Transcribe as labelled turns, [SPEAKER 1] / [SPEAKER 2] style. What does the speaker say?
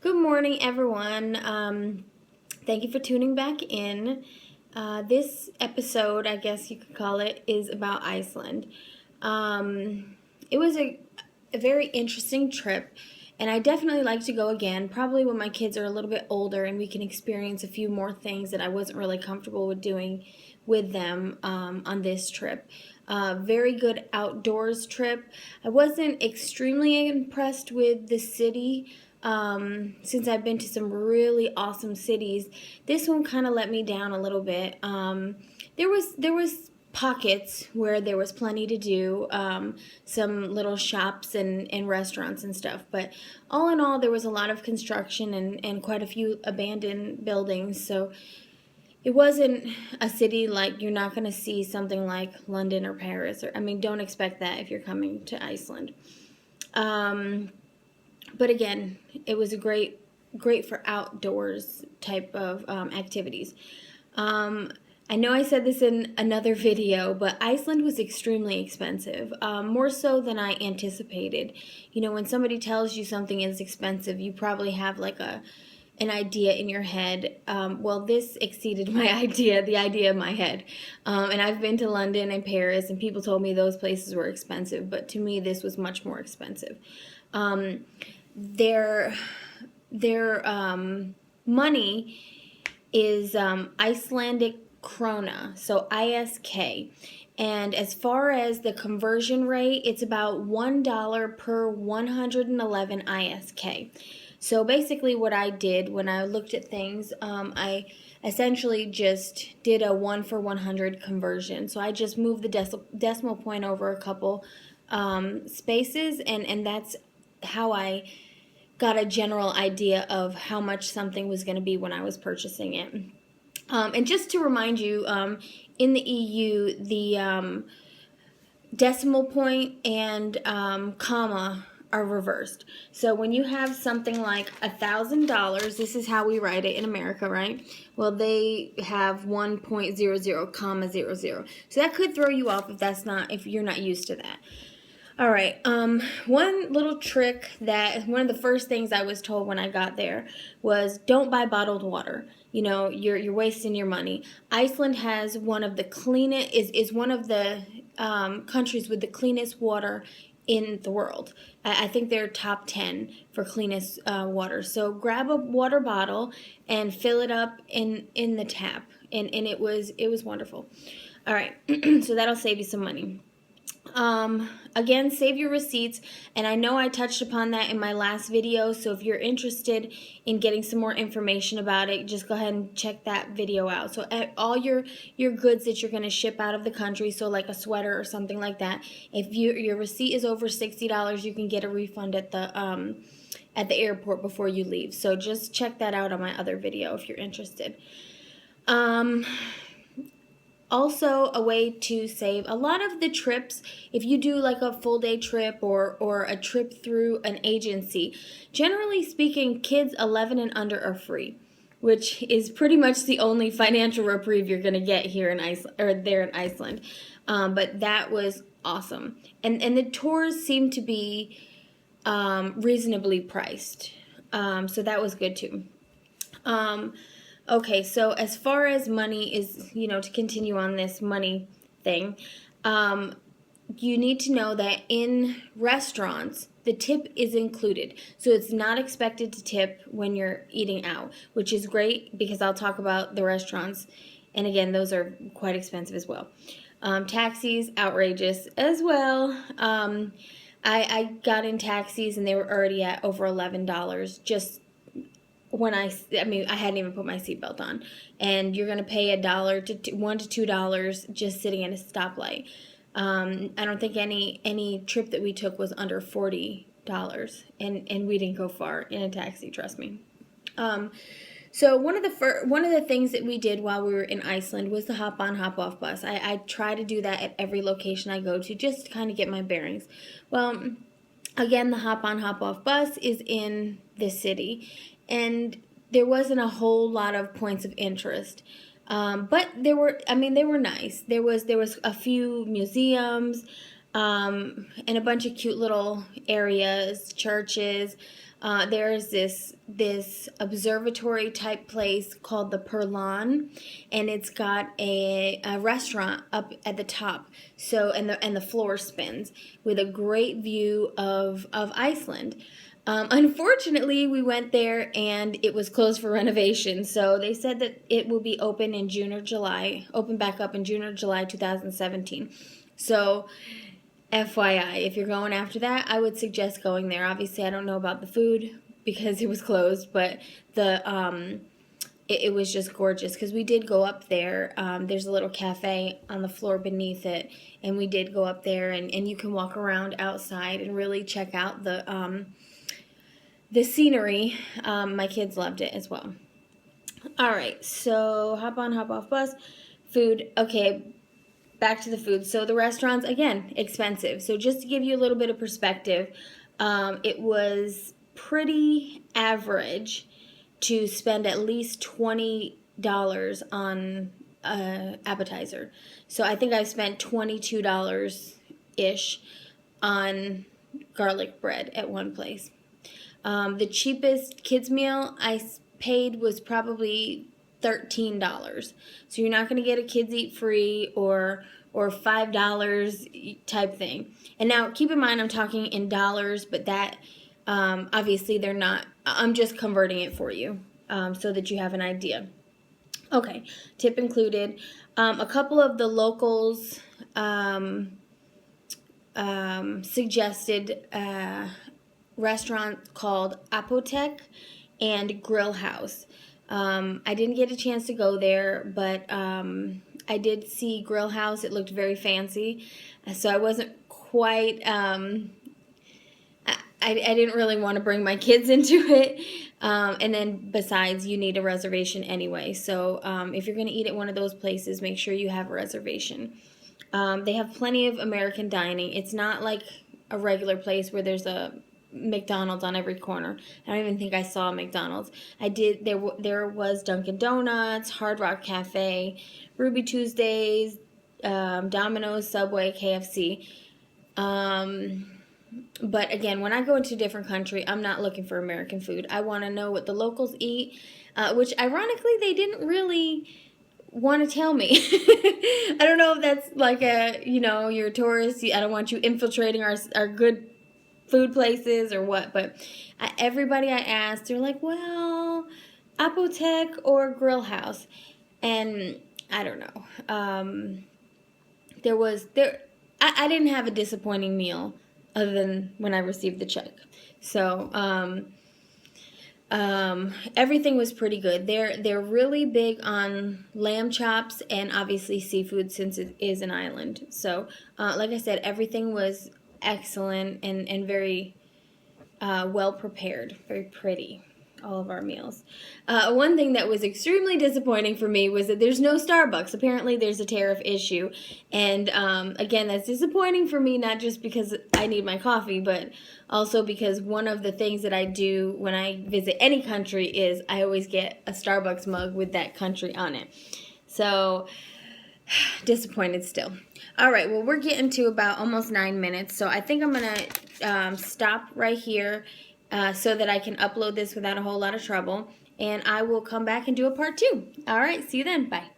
[SPEAKER 1] Good morning, everyone. Thank you for tuning back in. This episode, I guess you could call it, is about Iceland. It was a very interesting trip, and I definitely like to go again, probably when my kids are a little bit older and we can experience a few more things that I wasn't really comfortable with doing with them on this trip. Very good outdoors trip. I wasn't extremely impressed with the city. Since I've been to some really awesome cities, this one kind of let me down a little bit. There was pockets where there was plenty to do, some little shops and restaurants and stuff. But all in all, there was a lot of construction and quite a few abandoned buildings. So it wasn't a city like you're not going to see something like London or Paris. Or I mean, don't expect that if you're coming to Iceland. But again, it was a great for outdoors type of activities. I know I said this in another video, but Iceland was extremely expensive, more so than I anticipated. You know, when somebody tells you something is expensive, you probably have like an idea in your head. Well, this exceeded my idea, the idea in my head. And I've been to London and Paris, and people told me those places were expensive, but to me, this was much more expensive. Their money is Icelandic krona, so ISK. And as far as the conversion rate, it's about $1 per 111 ISK. So basically what I did when I looked at things, I essentially just did a 1 for 100 conversion. So I just moved the decimal point over a couple spaces, and that's how I got a general idea of how much something was going to be when I was purchasing it. And just to remind you, in the EU, the decimal point and comma are reversed. So when you have something like $1,000, this is how we write it in America, right? Well, they have 1.00 comma 00. So that could throw you off if you're not used to that. All right. One little trick that one of the first things I was told when I got there was don't buy bottled water. You know, you're wasting your money. Iceland has one of the cleanest is one of the countries with the cleanest water in the world. I think they're top 10 for cleanest water. So grab a water bottle and fill it up in the tap, and it was wonderful. All right, so that'll save you some money. Again, save your receipts, and I know I touched upon that in my last video, so if you're interested in getting some more information about it, just go ahead and check that video out. So all your goods that you're going to ship out of the country, so like a sweater or something like that, if your receipt is over $60, you can get a refund at the airport before you leave. So just check that out on my other video if you're interested. Also, a way to save a lot of the trips, if you do like a full day trip or a trip through an agency, generally speaking, kids 11 and under are free, which is pretty much the only financial reprieve you're going to get here in Iceland or there in Iceland. But that was awesome. And the tours seem to be reasonably priced. So that was good too. Okay, so as far as money is, to continue on this money thing, you need to know that in restaurants, the tip is included. So it's not expected to tip when you're eating out, which is great because I'll talk about the restaurants. And again, those are quite expensive as well. Taxis, outrageous as well. I got in taxis and they were already at over $11 just when I hadn't even put my seatbelt on, and you're gonna pay $1 to $1 to $2 just sitting at a stoplight. I don't think any trip that we took was under $40, and we didn't go far in a taxi. Trust me. So one of the things that we did while we were in Iceland was the hop on, hop off bus. I try to do that at every location I go to just to kind of get my bearings. Well, again, the hop on, hop off bus is in the city, and there wasn't a whole lot of points of interest. But they were nice. There was a few museums, and a bunch of cute little areas, churches. there's this observatory type place called the Perlan, and it's got a restaurant up at the top. So and the floor spins with a great view of Iceland. Unfortunately, we went there and it was closed for renovation. So they said that it will be open in June or July, open back up in June or July 2017. So FYI, if you're going after that, I would suggest going there. Obviously, I don't know about the food because it was closed, but it was just gorgeous because we did go up there. There's a little cafe on the floor beneath it, and we did go up there, and you can walk around outside and really check out the scenery. My kids loved it as well. All right, so hop on, hop off bus. Food, okay, back to the food. So the restaurants, again, expensive. So just to give you a little bit of perspective, it was pretty average to spend at least $20 on appetizer. So I think I spent $22-ish on garlic bread at one place. The cheapest kids meal I paid was probably $13. So you're not going to get a kids eat free or $5 type thing. And now keep in mind I'm talking in dollars, but that obviously they're not. I'm just converting it for you so that you have an idea. Okay, tip included. A couple of the locals suggested restaurant called Apotek and Grill House. I didn't get a chance to go there, but I did see Grill House. It looked very fancy, so I wasn't quite. I didn't really want to bring my kids into it, and then besides, you need a reservation anyway. So if you're going to eat at one of those places, make sure you have a reservation. They have plenty of American dining. It's not like a regular place where there's a McDonald's on every corner. I don't even think I saw a McDonald's. There was Dunkin' Donuts, Hard Rock Cafe, Ruby Tuesdays, Domino's, Subway, KFC. But again, when I go into a different country, I'm not looking for American food. I want to know what the locals eat, which ironically they didn't really want to tell me. I don't know if that's like you're a tourist. I don't want you infiltrating our good food places or what, but everybody I asked, they're like, well, Apotek or Grill House, and I don't know. I didn't have a disappointing meal other than when I received the check. So everything was pretty good. They're really big on lamb chops and obviously seafood since it is an island. So like I said, everything was excellent and very well prepared, very pretty, all of our meals. One thing that was extremely disappointing for me was that there's no Starbucks. Apparently there's a tariff issue, and again, that's disappointing for me, not just because I need my coffee, but also because one of the things that I do when I visit any country is I always get a Starbucks mug with that country on it. So disappointed still. All right, well, we're getting to about almost 9 minutes, so I think I'm going to stop right here so that I can upload this without a whole lot of trouble, and I will come back and do a part 2. All right, see you then. Bye.